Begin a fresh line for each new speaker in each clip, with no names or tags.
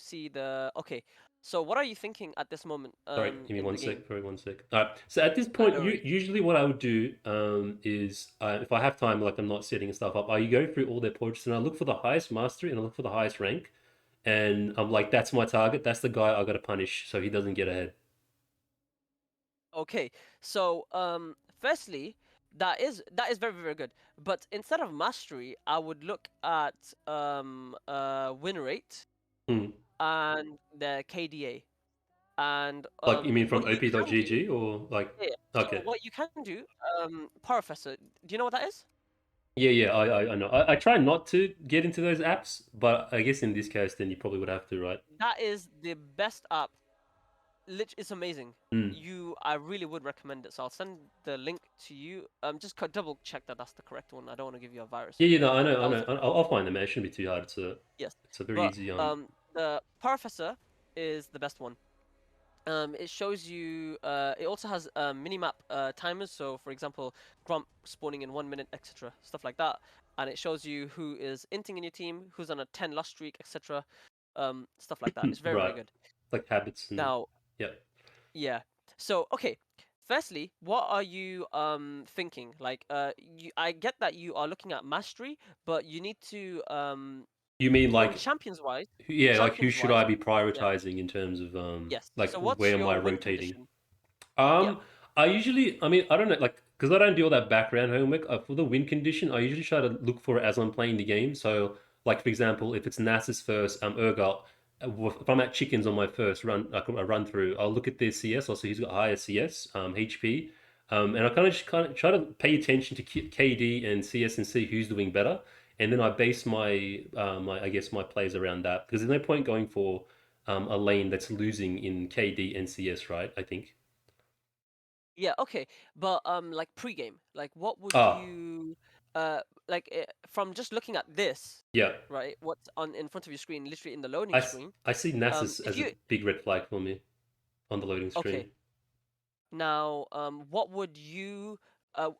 see the... Okay, so what are you thinking at this moment
Sorry, give me
in
one
the game?
sec. Sorry, one sec. All right. So at this point,
No worries.
usually what I would do is if I have time, like I'm not setting stuff up, I go through all their portraits and I look for the highest mastery and I look for the highest rank, and I'm like, that's my target. That's the guy I got to punish so he doesn't get ahead.
Okay, so firstly, that is very very good. But instead of mastery, I would look at win rate
Hmm.
and the KDA. And
Like you mean from
what you can do...
op.gg or like?
Yeah, so
Okay.
what you can do, Professor, do you know what that is?
Yeah. I know. I try not to get into those apps, but I guess in this case, then you probably would have to, right?
That is the best app. It's amazing.
Hmm.
I really would recommend it. So I'll send the link to you. Just double check that that's the correct one. I don't want to give you a virus.
Yeah. No. I know.
That
I
was
know. I'll find them. Man. It shouldn't be too hard.
Yes,
It's a very
but
easy.
the Professor is the best one. It shows you. It also has minimap timers. So, for example, Grump spawning in 1 minute, etc. Stuff like that, and it shows you who is inting in your team, who's on a 10 loss streak, etc. Stuff like that. It's very very
Right.
good.
Like habits and
Now,
yeah.
yeah. So, okay. Firstly, what are you thinking? Like, I get that you are looking at mastery, but you need to
You mean
in
like
champions wise,
like who
champions
should
wise,
I be
yeah,
prioritizing in terms of
yes.
like
So, what's
where am I
your win
rotating?
condition? Yeah.
I usually, I mean, I don't know, like, because I don't do all that background homework. For the win condition, I usually try to look for it as I'm playing the game. So, like, for example, if it's Nasus first, Urgot, if I'm at chickens on my first run, like a run through, I'll look at their CS. Also, he's got higher CS, HP, and I kind of try to pay attention to KD and CS and see who's doing better, and then I base my I guess my plays around that because there's no point going for a lane that's losing in KD and CS, right? I think.
Yeah, okay. But like pre-game, like what would
Ah,
you from just looking at this,
yeah.
right? What's on in front of your screen, literally in the loading screen.
I see Nasus
If
as a
you
big red flag for me on the loading
Okay,
screen.
now what would you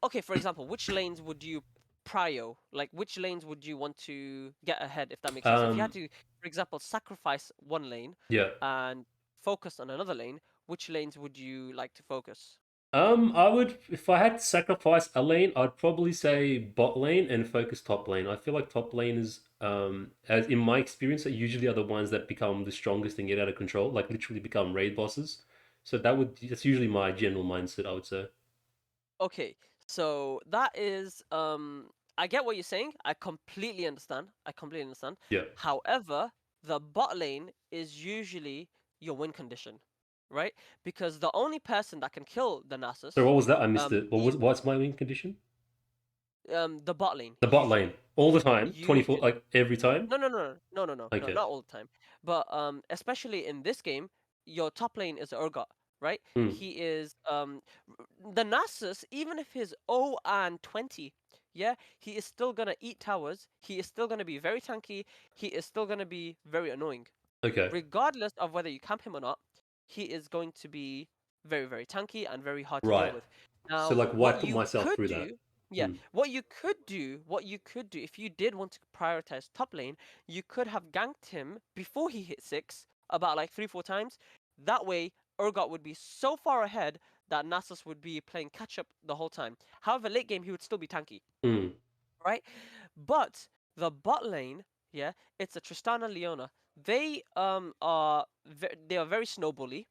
okay, for example, which lanes would you prio? Like which lanes would you want to get ahead, if that makes sense? If you had
Um,
to, for example, sacrifice one lane
yeah.
and focus on another lane, which lanes would you like to focus?
I would if I had to sacrifice a lane, I'd probably say bot lane and focus top lane. I feel like top lane is, as in my experience, usually are the ones that become the strongest and get out of control, like literally become raid bosses. So that's usually my general mindset, I would say.
Okay, so that is I get what you're saying. I completely understand. I completely understand.
Yeah.
However, the bot lane is usually your win condition, right? Because the only person that can kill the
So
Nasus,
what was that? I missed it.
e
What's my win condition?
the bot lane
The bot lane
usually.
all the time, 24,
Usually.
like every time.
No,
Okay.
not all the time. But especially in this game, your top lane is Urgot, right?
Hmm.
He is the Nasus, even if he's 0 and 20, yeah, he is still gonna eat towers. He is still gonna be very tanky. He is still gonna be very annoying,
Okay.
regardless of whether you camp him or not. He is going to be very very tanky and very hard to deal
Right.
with.
So
Now,
like, why
what
put
you
myself
could
through that?
do, yeah,
Hmm.
what you could do if you did want to prioritize top lane, you could have ganked him before he hit 6 about like 3 4 times. That way, Urgot would be so far ahead that Nasus would be playing catch up the whole time. However, late game he would still be tanky,
Hmm.
right? But the bot lane, yeah, it's a Tristana Leona. They are very snowbally,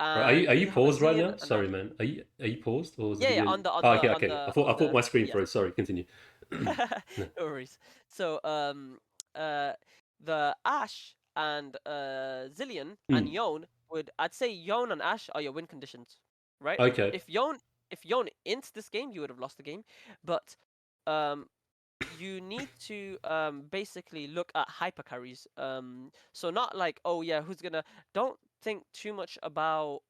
Right.
and
Are
you
you
have a
paused right
Zillion
now?
and a...
Sorry, man. Are you paused or was the
Yeah, yeah,
video?
on
Oh,
the
okay, okay. I
on
thought
the
my screen
yes.
froze. Sorry. Continue.
No worries. So uh the Ash and Zillion and
Hmm.
Yone would... I'd say Yone and Ash are your win conditions, right?
Okay.
If Yone if Yone ints this game, you would have lost the game. But um you need to basically look at hyper carries. So not like, oh yeah, who's gonna... Don't think too much about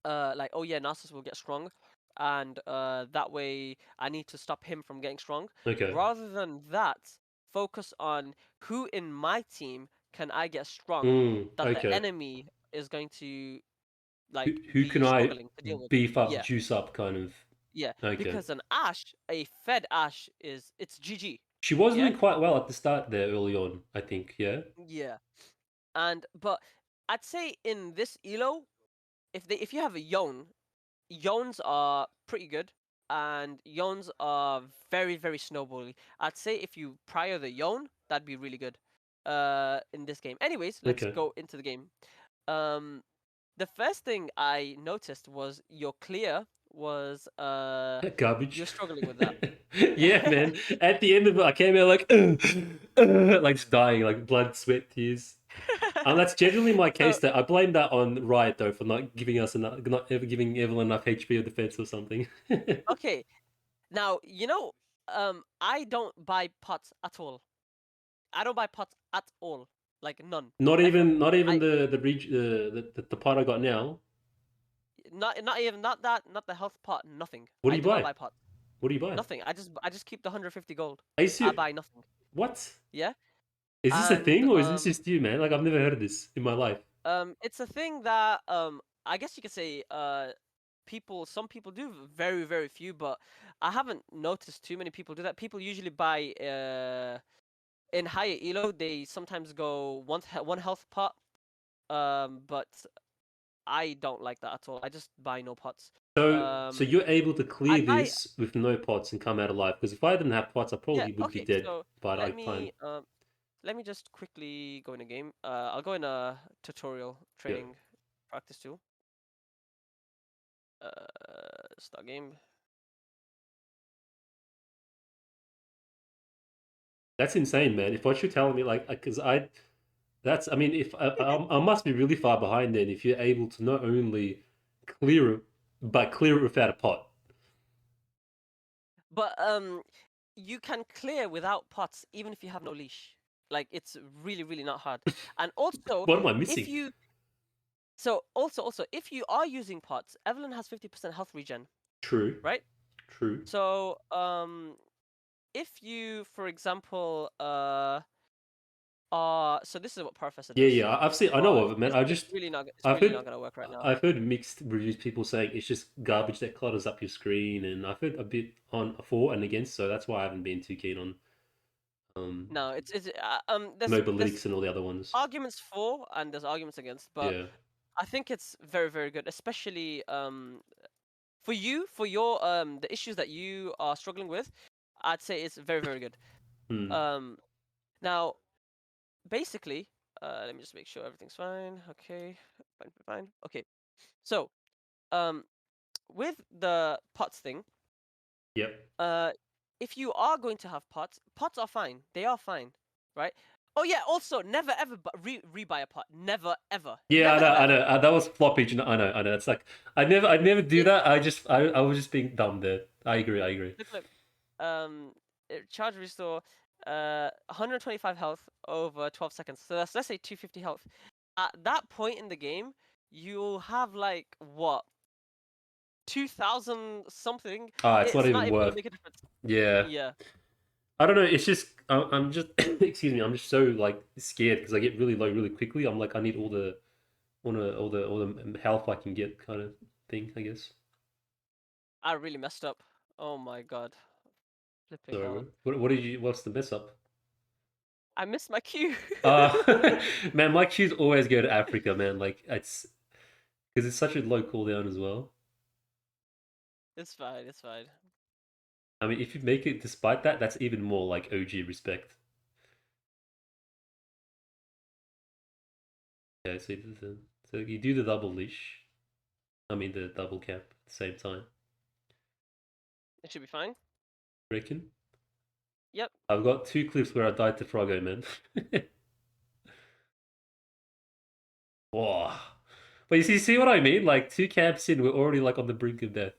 like, oh yeah, Nasus will get strong, and that way I need to stop him from getting strong.
Okay.
Rather than that, focus on who in my team can I get strong
Hmm.
that the
Okay.
enemy is going to like
Who
be
can I
struggling to deal with.
beef up,
Yeah,
juice up, kind of?
yeah,
Okay.
because an Ash, a fed Ash, is... it's GG.
She was
Yeah,
doing quite well at the start there early on, I think. Yeah.
yeah. But I'd say in this elo, if you have a Yone, Yones are pretty good, and Yones are very very snowbally. I'd say if you prior the Yone, that'd be really good. In this game. Anyways, let's
Okay.
go into the game. Um, the first thing I noticed was your clear was
Garbage.
you're struggling with that.
Yeah, man. At the end of it, I came out like, like just dying, like blood, sweat, tears. That's generally my
So
case. That I blame that on Riot though for not giving us enough, not ever giving Evelynn enough HP or defense or something.
okay, now I don't buy pots at all. I don't buy pots at all, like none, ever.
Not even
I
the pot I got now.
not even not that not the health pot, nothing.
What do
I
you
do not
buy?
buy pots,
What do you buy?
nothing. I just keep the 150 gold.
Are you
I
serious?
buy nothing.
What?
Yeah,
Is this a
and
thing or is this just you, man? Like I've never heard of this in my life.
it's a thing that I guess you could say some people do, very very few, but I haven't noticed too many people do that. People usually buy in higher elo. They sometimes go one health pot. But I don't like that at all. I just buy no pots.
So
Um,
you're able to
I
clear
buy
this with no pots and come out alive. Because if I didn't have pots, I
yeah.
probably would be
Okay,
dead
so
by
let
like time.
me um let me just quickly go in a game. I'll go in a tutorial
Yeah,
training practice tool. Start game.
that's insane, man. If what you're telling me, like, because that's, I mean, if I must be really far behind then if you're able to not only clear it, but clear it without a pot.
But you can clear without pots even if you have no leash. Like it's really really not hard. And also
What am I
if
missing?
you so also if you are using pots, Evelyn has 50% health regen,
True,
right?
true.
So if you, for example, so this is what Professor
Yeah,
does,
yeah. I've seen. I know
but
of it, man.
it's really not, it's
I've
really not
heard,
gonna work right now.
I've heard mixed reviews. People saying it's just garbage that clutters up your screen, and I've heard a bit on for and against. So that's why I haven't been too keen on um
No, it's there's
Mobalytics and all the other ones.
arguments for and there's arguments against, but
Yeah.
I think it's very very good, especially for you for your the issues that you are struggling with. I'd say it's very very good.
Hmm.
Um, now basically, let me just make sure everything's fine. Okay, fine, fine, fine. Okay, so um, with the pots thing,
Yep.
uh, if you are going to have pots, pots are fine. They are fine, right? Oh yeah. Also, never ever rebuy a pot. Never ever.
Yeah, I
Never
know,
ever
I
ever.
know. That was floppy. I know, I know. It's like I'd never do
Yeah.
that. I was just being dumb there. I agree, I agree.
Look, look. Charge restore. 125 health over 12 seconds. So that's, let's say 250 health. At that point in the game, you'll have like what 2,000 something.
Ah, it's not
It's not
even
even gonna
worth.
make a difference.
Yeah,
Yeah.
I don't know. It's just I'm just excuse me. I'm just so like scared because I get really low really quickly. I'm like I need all the health I can get kind of thing. I guess.
I really messed up. Oh my god. Flipping
Sorry,
hell.
bro. What did you? What's the mess up?
I missed my cue.
Man, my queues always go to Africa, man. Like it's because it's such a low cooldown as well.
It's fine, it's fine.
I mean, if you make it despite that, that's even more like OG respect. Yeah, so you do the double leash. I mean the double cap at the same time.
It should be fine.
Reckon?
Yep.
I've got two clips where I died to Froggo, man. Whoa. But see what I mean? Like two camps in, we're already like on the brink of death.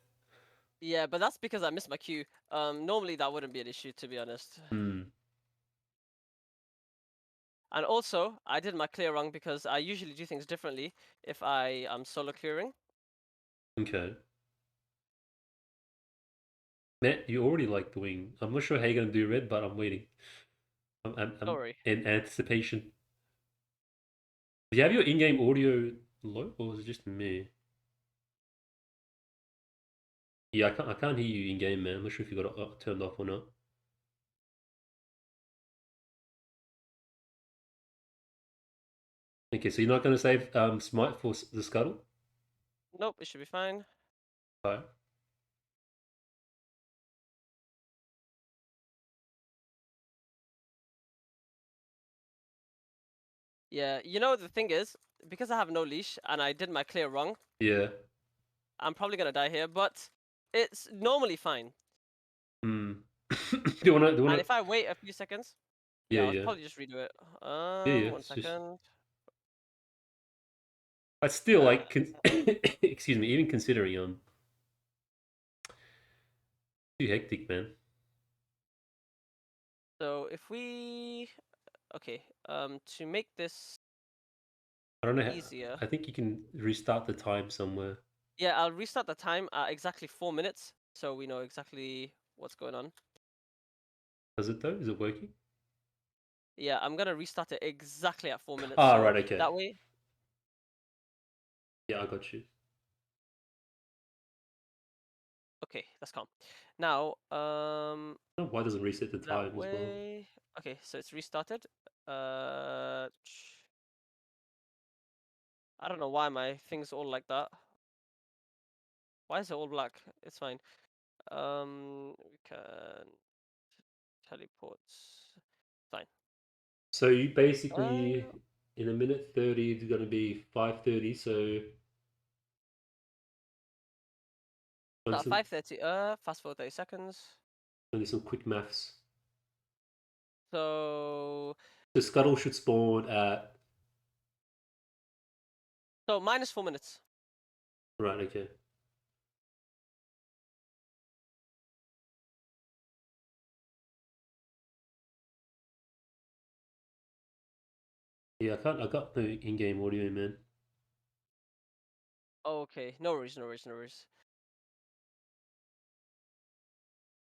Yeah, but that's because I missed my cue. Normally that wouldn't be an issue, to be honest.
Hmm.
And also, I did my clear wrong because I usually do things differently if I am solo clearing.
Okay. Matt, you already like the wing. I'm not sure how you're gonna do red, but I'm waiting.
Don't
I'm
worry.
in anticipation. Do you have your in-game audio low, or is it just me? Yeah, I can't hear you in game, man. I'm not sure if you got it turned off or not. Okay, so you're not going to save smite for the scuttle?
Nope, it should be fine.
Alright.
Yeah, you know the thing is, because I have no leash and I did my clear wrong,
Yeah.
I'm probably gonna die here, but it's normally fine.
Hmm. Do you want to? Do you
And
want to?
if I wait a few seconds,
Yeah,
yeah, I'll
yeah,
probably just redo it.
yeah, yeah.
One
It's just.
second.
I still
Uh,
like. Excuse me. Even considering too hectic, man.
so if we, okay, to make this
I don't know.
easier,
I think you can restart the time somewhere.
yeah, I'll restart the time at exactly 4 minutes, so we know exactly what's going on.
Does it though? Is it working?
Yeah, I'm gonna restart it exactly at 4 minutes,
Ah,
so
right. Okay.
that way,
Yeah, I got you.
okay, that's calm. Now,
Oh, why doesn't it reset the
that
time as well?
way, okay, so it's restarted. Uh, I don't know why my thing's all like that. Why is it all black? It's fine. We can teleport. Fine.
So you basically
Uh,
in a minute 30 it's going to be 5:30. So run
no,
some
5:30. Fast forward 30 seconds.
run some quick maths.
So,
The scuttle should spawn at
so minus 4 minutes.
right. Okay. Yeah, I can't. I got no in-game audio, man.
Okay, no worries, no worries, no worries.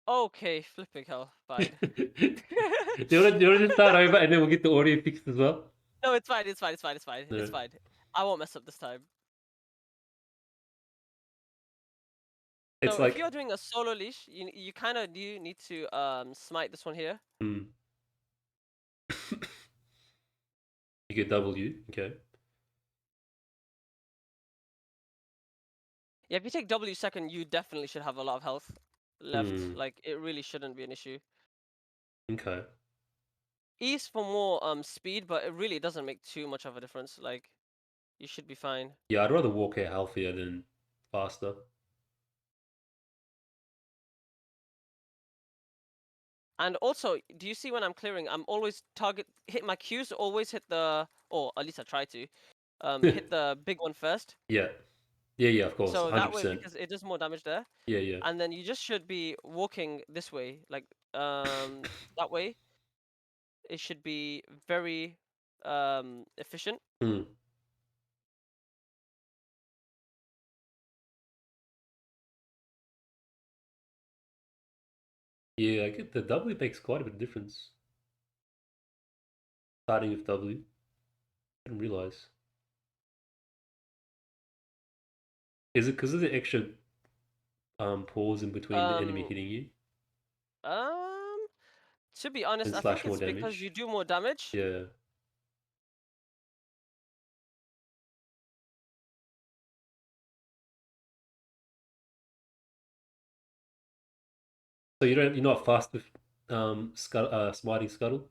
Okay, flipping hell, fine.
Do you want to just start over and then we'll get the audio fixed as well?
No, it's fine, it's fine, it's fine, it's fine, it's
No.
fine. I won't mess up this time.
It's
So if
like
you're doing a solo leash, you kind of do need to smite this one here.
hmm. You get W. Okay.
Yeah, if you take W second, you definitely should have a lot of health left.
Hmm.
Like it really shouldn't be an issue.
Okay.
E's for more speed, but it really doesn't make too much of a difference. Like you should be fine.
Yeah, I'd rather walk out healthier than faster.
And also, do you see when I'm clearing, I'm always hit my Qs, always hit the, or at least I try to, hit the big one first.
Yeah. Yeah, yeah, of course.
So that way,
100%.
because it does more damage there.
Yeah, yeah.
And then you just should be walking this way, like that way. It should be very efficient.
Hmm. Yeah, I get the W makes quite a bit of difference. Starting with W. I didn't realize. Is it because of the extra pause in between the enemy
Um,
hitting you
um, to be honest,
and
I think
slash more
it's because you
damage?
do more damage.
Yeah. So you're not fast with smiting scuttle,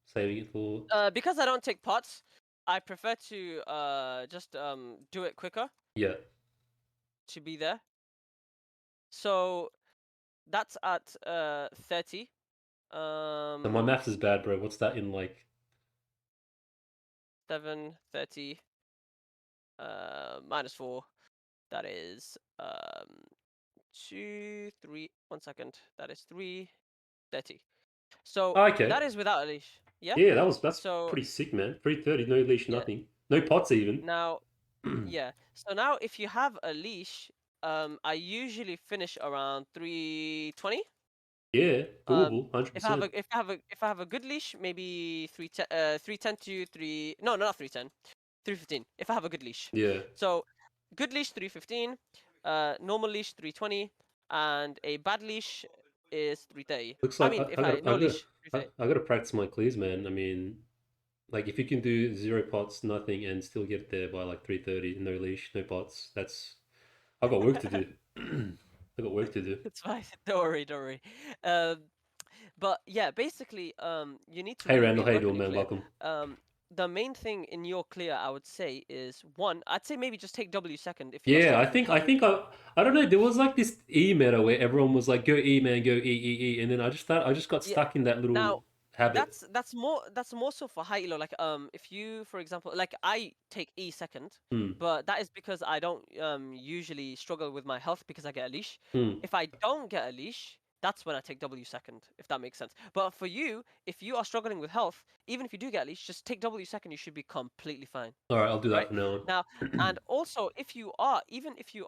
saving it for
Because I don't take pots, I prefer to just do it quicker
yeah.
to be there. So that's at 30.
So my
Um,
maths is bad, bro. What's that in like?
7, 30, minus 4. That is 2, 3. 1 second. That is 3, 30. So
Oh, okay.
that is without a leash. Yeah.
Yeah, that's
So
pretty sick, man. 330, no leash,
yeah.
nothing, no pots even.
Now yeah. So now if you have a leash, I usually finish around 320.
Yeah,
Um,
doable, hundred
if I have
percent.
a if I have a if I have a good leash, maybe 310 310 to 3 no, not 310. 315 if I have a good leash.
Yeah,
So good leash 315, normal leash 320, and a bad leash is 330.
looks
I
like
mean,
I,
if
I
I
got
no
I got
leash 330.
I got to practice my clears, man. I mean, Like if you can do 0 pots, nothing, and still get there by like 3:30, no leash, no pots. That's I've got work to do. I've got work to do.
It's fine. Don't worry, don't worry. Um, but yeah, basically, you need to
Hey
really,
Randall,
really
how you
work on
doing,
your
man?
clear.
Welcome.
The main thing in your clear, I would say, is one. I'd say maybe just take W second if you are
Yeah,
struggling with health.
I don't know. There was like this E meta where everyone was like, "Go E, man, go E," and then I just got
Yeah.
stuck in that
Now,
little habit.
that's more so for high elo. Like if you, for example, like I take E second,
Hmm.
but that is because I don't usually struggle with my health because I get a leash.
Hmm.
If I don't get a leash, that's when I take W second, if that makes sense. But for you, if you are struggling with health, even if you do get a leash, just take W second. You should be completely fine,
All right, I'll do that
right?
from now
Now,
on.
and also if you are, even if you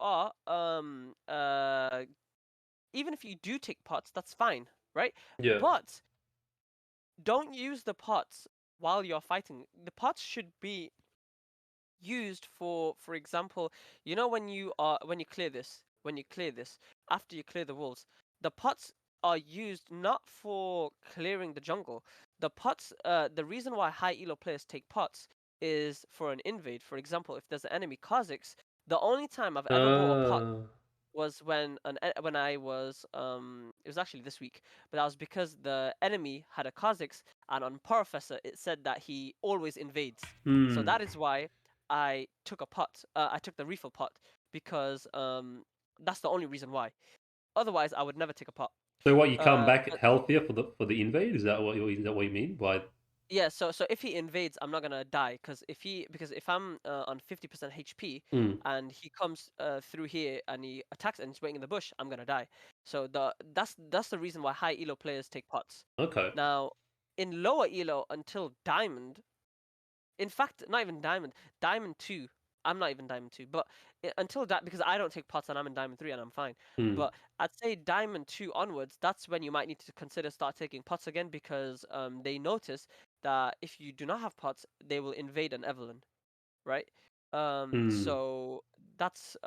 do take pots, that's fine, right?
Yeah.
But don't use the pots while you're fighting. The pots should be used for example, when you clear this, after you clear the walls, the pots are used not for clearing the jungle. The reason why high elo players take pots is for an invade. For example, if there's an enemy Kha'Zix, the only time I've ever bought a pot
Uh,
was when I was it was actually this week, but that was because the enemy had a Kha'Zix, and on Professor it said that he always invades. So
hmm.
that is why I took a pot. I took the refill pot because that's the only reason why. Otherwise, I would never take a pot.
So what? You come back
But
healthier for the invade? Is that what you mean by?
yeah, so if he invades, I'm not gonna die because if I'm on 50% HP
Hmm.
and he comes through here and he attacks and he's waiting in the bush, I'm gonna die. So that's the reason why high elo players take pots.
Okay.
Now, in lower elo until diamond, in fact, not even diamond, diamond two. I'm not even diamond two, but until that, because I don't take pots and I'm in diamond three and I'm fine.
Hmm.
But I'd say diamond two onwards, that's when you might need to consider start taking pots again because they notice that if you do not have pots, they will invade an Evelynn, right?
Hmm.
So that's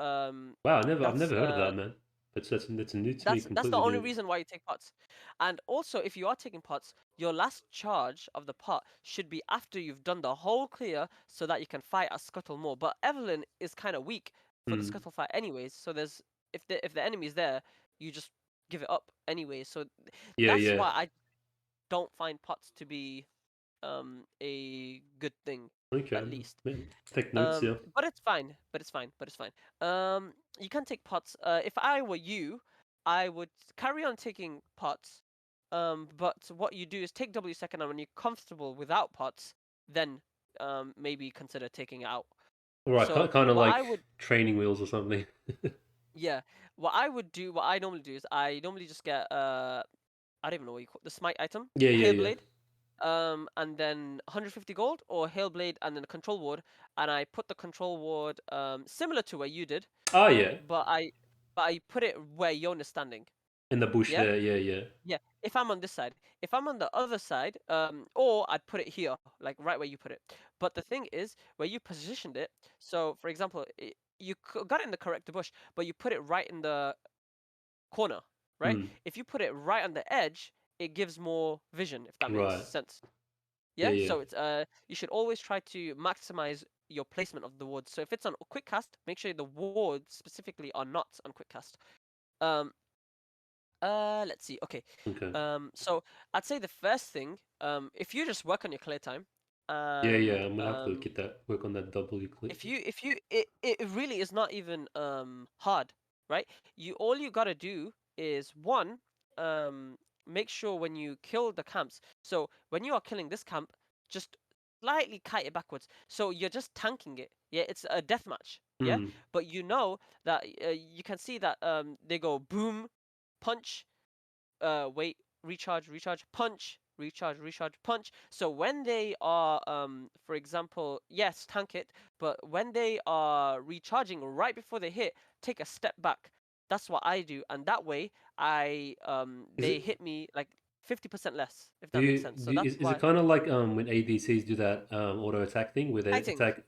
Wow, I've
that's
never heard of that, man. That's new to me,
that's the
completely
only
new.
reason why you take pots. And also, if you are taking pots, your last charge of the pot should be after you've done the whole clear so that you can fight a scuttle more. But Evelyn is kind of weak for the
Hmm.
scuttle fight anyways, so there's if the enemy's there, you just give it up anyway. So
Yeah,
that's
yeah.
why I don't find pots to be a good thing,
Okay,
at least.
man. Take notes, yeah.
But it's fine. But it's fine. But it's fine. You can take pots. If I were you, I would carry on taking pots. But what you do is take W second, and when you're comfortable without pots, then maybe consider taking it out.
All right,
So
kind of
what
like
I would,
training wheels or something.
yeah, what I normally do is I normally just get I don't even know what you call the smite item,
Yeah, yeah, yeah.
Hailblade, and then 150 gold or Hailblade and then a control ward, and I put the control ward similar to where you did,
Oh, yeah.
but I put it where Yona's standing.
In the bush
Yeah,
there, yeah, yeah.
yeah. If I'm on this side, if I'm on the other side, or I'd put it here, like right where you put it. But the thing is, where you positioned it. So, for example, got it in the correct bush, but you put it right in the corner, right?
Hmm.
If you put it right on the edge, it gives more vision, if that makes
Right.
sense.
Yeah,
Yeah,
yeah.
so it's you should always try to maximize your placement of the wards. So if it's on quick cast, make sure the wards specifically are not on quick cast. Um let's see. Okay.
Okay.
So I'd say the first thing, if you just work on your clear time
Yeah, yeah.
and
I'm gonna have to get that work on that W click.
if you it really is not even hard, right? All you gotta do is one, um make sure when you kill the camps, so when you are killing this camp, just slightly kite it backwards, so you're just tanking it. Yeah, it's a death match. Yeah,
Hmm.
but you know that you can see that they go boom, punch, wait, recharge, recharge, punch, recharge, recharge, punch. So when they are, for example, yes, tank it, but when they are recharging right before they hit, take a step back. That's what I do, and that way
Is
they
it
hit me like 50% less, if
do
that makes
you,
sense. So
do
that's
is it
why
kind of like when ADCs do that auto attack thing where they
kiting.
attack?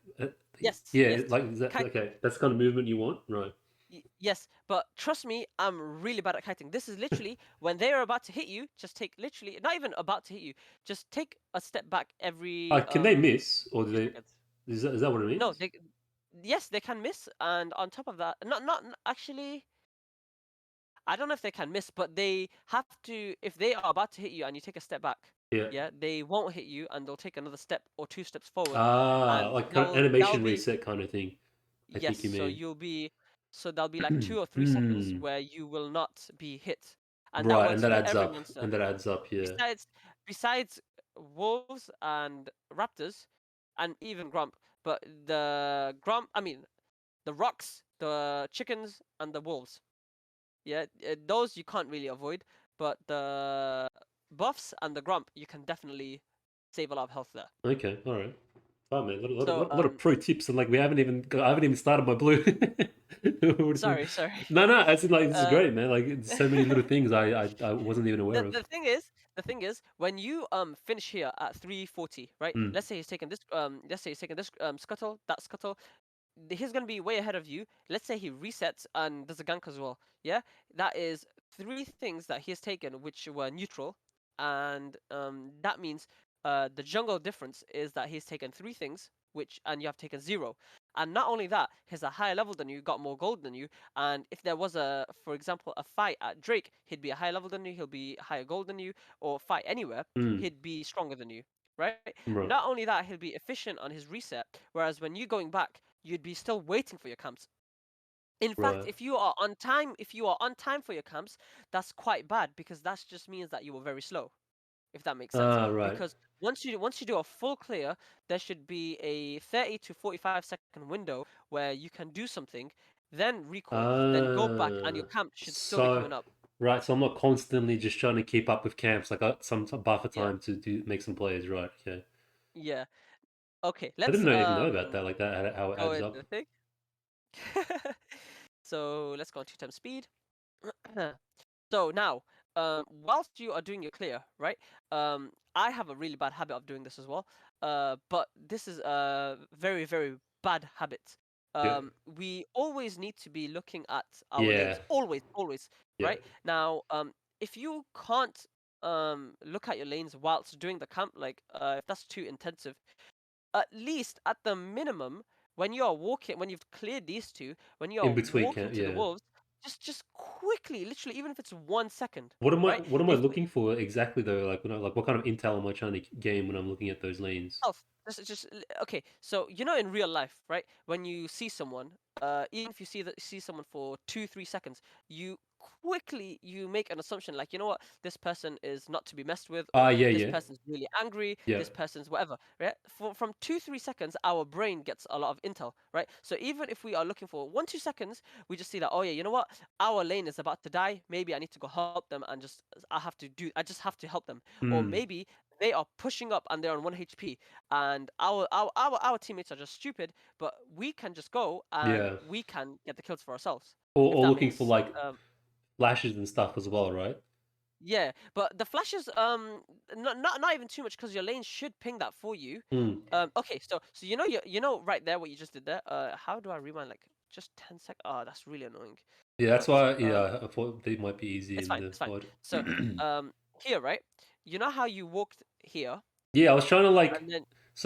Yes,
Yeah,
yes.
like is that
Kiting.
okay? That's the kind of movement you want, right?
Yes, but trust me, I'm really bad at kiting. This is literally when they are about to hit you, just take literally not even about to hit you, just take a step back every
Can they miss, or do
few
they?
seconds.
Is that what it
No,
means?
they yes, they can miss, and on top of that, actually, I don't know if they can miss, but they have to if they are about to hit you and you take a step back,
Yeah.
yeah, they won't hit you and they'll take another step or two steps forward,
Ah,
and
like kind of
that'll
animation
be
reset kind of thing. I
yes,
think you
so
mean.
you'll be so there'll be like 2 or 3 seconds
Hmm.
where you will not be hit, and that
Right, and
works
that
for
adds
every
up.
monster.
And that adds up. Yeah.
Besides, besides wolves and raptors, and even grump, but the grump, I mean the rocks, the chickens, and the wolves. Yeah, those you can't really avoid, but the buffs and the grump you can definitely save a lot of health there.
Okay. All right. Oh man,
So
a lot of pro tips, and like we haven't even I haven't even started my blue.
sorry, sorry.
No, no, as in like this is
Uh,
great, man. Like it's so many little things I wasn't even aware
the
of.
the thing is, the thing is, when you finish here at 340, right?
Mm,
Let's say he's taking this scuttle, that scuttle. He's gonna be way ahead of you. Let's say he resets and does a gank as well. Yeah, that is three things that he has taken which were neutral, and that means the jungle difference is that he's taken three things which and you have taken zero. And not only that, he's a higher level than you, got more gold than you. And if there was for example, a fight at Drake, he'd be a higher level than you, he'll be higher gold than you, or fight anywhere,
mm,
he'd be stronger than you, right?
right,
Not only that, he'll be efficient on his reset, whereas when you're going back, you'd be still waiting for your camps. In fact,
right.
if you are on time for your camps, that's quite bad because that just means that you were very slow, if that makes sense.
Ah, right.
Because once you do a full clear, there should be a 30 to 45-second window where you can do something, then recoil, then go back, and your
Ah,
camp should still be
so
coming up.
right. So I'm not constantly just trying to keep up with camps. I got some buffer
Yeah,
time to do make some plays. Right. Okay.
yeah. Okay,
I
let's
didn't even know about that. Like that, how it
go
adds
into
up.
the thing. So let's go on 2 times speed. So now, whilst you are doing your clear, right? I have a really bad habit of doing this as well. But this is a very, very bad habit.
Yeah.
We always need to be looking at our
Yeah.
lanes. Always, always,
Yeah.
right? Now, if you can't look at your lanes whilst doing the camp, like if that's too intensive, at least at the minimum, when you are walking, when you've cleared these two, when you are
In between
walking
camp.
to the
Yeah.
wolves, just quickly, literally, even if it's 1 second, right?
What am I
If
looking for exactly though? Like like what kind of intel am I trying to gain when I'm looking at those lanes?
health, okay. So in real life, right? When you see someone, even if you see someone for 2 3 seconds, you quickly you make an assumption like, you know what, this person is not to be messed with, or
Ah, yeah,
this
yeah,
person's really angry,
yeah.
this person's whatever, right? From 2 3 seconds, our brain gets a lot of intel, right? So even if we are looking for 1 2 seconds, we just see that, oh yeah, you know what, our lane is about to die. Maybe I need to go help them, and I just have to help them, or
Hmm.
maybe they are pushing up and they're on 1 HP, and our teammates are just stupid, but we can just go and
Yeah.
we can get the kills for ourselves, if
Or
that
looking for
makes
like flashes and stuff as well, right?
yeah. But the flashes, not even too much, because your lane should ping that for you.
Hmm.
Okay, so right there what you just did there. How do I rewind, like, just 10 seconds? Oh, that's really annoying.
Yeah, that's
So
why. Yeah, I thought they might be easy
it's
in
fine,
the
it's fine.
pod.
So here, right, you know how you walked here,
Yeah, I was trying to like.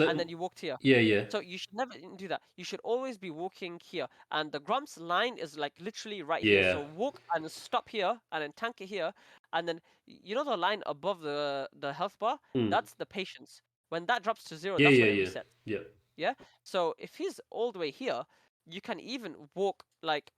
and then
So
you walked here.
yeah, yeah,
So you should never do that. You should always be walking here. And the Grumps line is like literally right here.
yeah.
So walk and stop here and then tank it here. And then you know the line above the health bar?
Hmm.
That's the patience. When that drops to zero,
Yeah,
that's
yeah,
when it
yeah,
resets.
yeah.
Yeah? So if he's all the way here, you can even walk like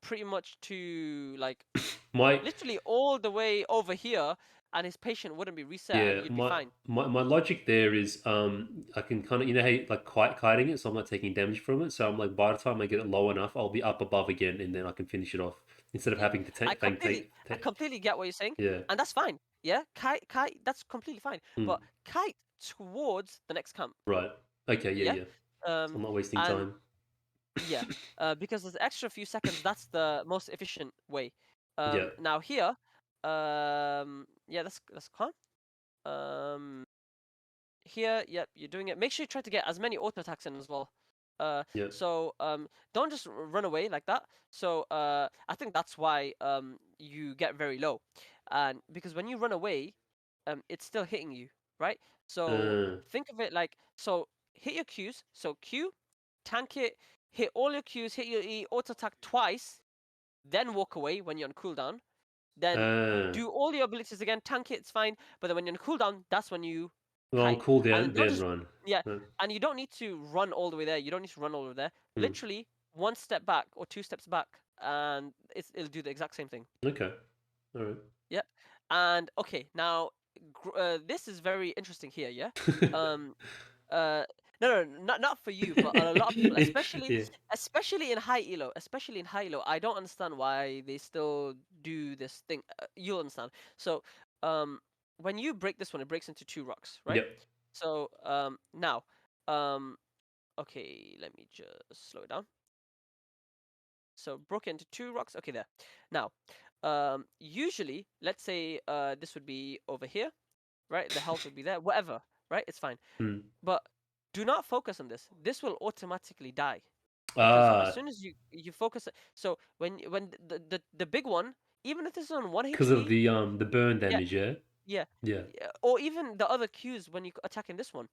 pretty much to like
My
literally all the way over here, and his patient wouldn't be reset and
yeah,
you'd be fine.
my logic there is I can kind of, you know how you, like kiting it, so I'm not taking damage from it. So I'm like, by the time I get it low enough, I'll be up above again, and then I can finish it off instead of
Yeah,
having to
I
tank
completely, I completely get what you're saying,
yeah.
and that's fine. Yeah, kite, that's completely fine.
Hmm.
But kite towards the next camp.
Right. Okay. Yeah.
Yeah,
Yeah. So
um,
I'm not wasting
and
time.
yeah, because there's extra few seconds. That's the most efficient way.
Yeah.
Now here, yeah, that's calm. Here, yep, you're doing it. Make sure you try to get as many auto attacks in as well.
Yeah.
So don't just run away like that. So I think that's why you get very low, and because when you run away, it's still hitting you, right? So
Uh,
think of it like, so hit your Qs. So Q, tank it, hit all your Qs, hit your E, auto attack twice, then walk away when you're on cooldown. Then
uh,
do all your abilities again, tank it, it's fine. But then when you're on cooldown, that's when you
well, on
kite. And then
cooldown,
don't
then
just,
run.
yeah,
Uh,
and you don't need to run all the way there. You don't need to run all the way there.
hmm.
Literally one step back or two steps back, and it'll do the exact same thing.
Okay. All right.
Yep. And okay, now this is very interesting here. Yeah. Um. No, not for you, but a lot of people, especially
Yeah.
especially in high elo, especially in high elo. I don't understand why they still do this thing. You'll understand. So, when you break this one, it breaks into two rocks, right?
Yep.
So, now, um, okay, let me just slow it down. So broke into two rocks. Okay, there. Now, usually, let's say this would be over here, right? The health would be there. Whatever, right? It's fine.
Hmm.
But do not focus on this. This will automatically die because as
Ah,
soon as you focus. So when the big one, even if this is on one
because of
HP,
the burn
yeah,
damage, yeah.
yeah,
Yeah.
yeah, or even the other Qs when you attack in this one,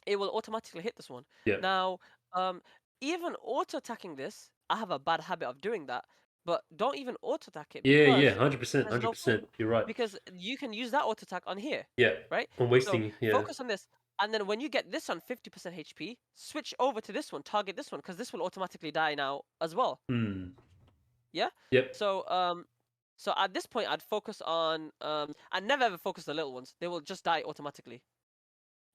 it will automatically hit this one.
Yeah.
Now, um, even auto attacking this, I have a bad habit of doing that. But don't even auto attack it
Yeah. Yeah.
because
100%.
there's
hundred
no point.
percent. You're right.
Because you can use that auto attack on here,
Yeah.
right?
I'm
So
wasting. Yeah.
focus on this, and then when you get this on 50% HP, switch over to this one, target this one, because this will automatically die now as well.
Hmm.
Yeah.
Yep.
So so at this point, I'd focus on I never ever focus the little ones. They will just die automatically,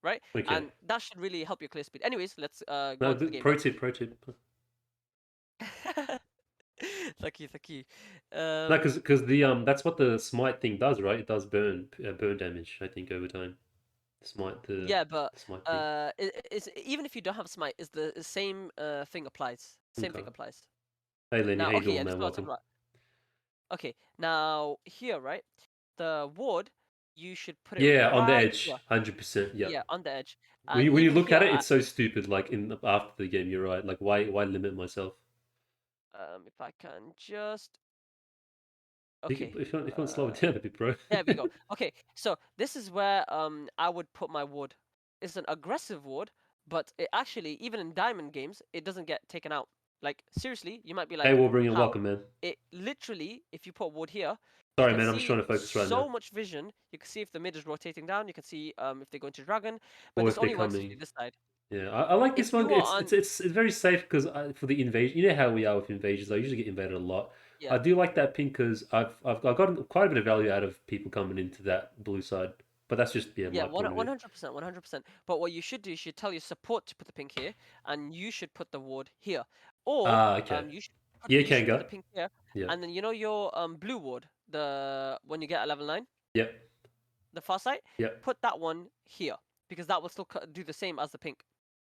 right?
Okay.
And that should really help your clear speed. Anyways, let's go
No.
into the game.
Pro tip. Pro tip.
Yeah. Thank you.
No,
Um,
because the that's what the smite thing does, right? It does burn damage. I think over time. Smite
yeah, but
the smite thing.
it's even if you don't have smite, is the same thing applies. Same
Okay.
thing applies.
Hey Lenny, how
Now,
you
okay,
doing,
yeah, this
man?
is what I was talking
Welcome.
about. Okay, now here, right? The ward, you should put it
Yeah, on the
right
edge,
here.
100%.
Yeah,
Yep.
on the edge.
When
And
you
even
look
here,
at it, it's so stupid. Like after the game, you're right. Like why limit myself?
if I can just, okay.
If you want to slow it down a bit, bro.
There we go. Okay, so this is where I would put my ward. It's an aggressive ward, but it actually, even in diamond games, it doesn't get taken out. Like seriously, you might be
Hey,
like,
Wolverine,
how?
welcome, man.
It literally, if you put a ward here, you
Sorry,
can
man. I'm just
see
trying to focus right now.
so much vision. You can see if the mid is rotating down. You can see if they go into dragon, but
Or
this
if they're
only works if you
coming.
do this side.
Yeah, I like
If
this one.
you are on,
It's very safe because for the invasion, you know how we are with invasions. I usually get invaded a lot.
yeah,
I do like that ping because I've gotten quite a bit of value out of people coming into that blue side. But that's just
yeah,
my point of view.
100%, 100%. But what you should do is you should tell your support to put the pink here, and you should put the ward here, or
Ah, okay. Yeah,
you should put
Kanga.
the pink here,
Yeah.
and then you know your blue ward, the when you get a level 9,
Yep.
the far side,
Yep.
put that one here because that will still do the same as the pink.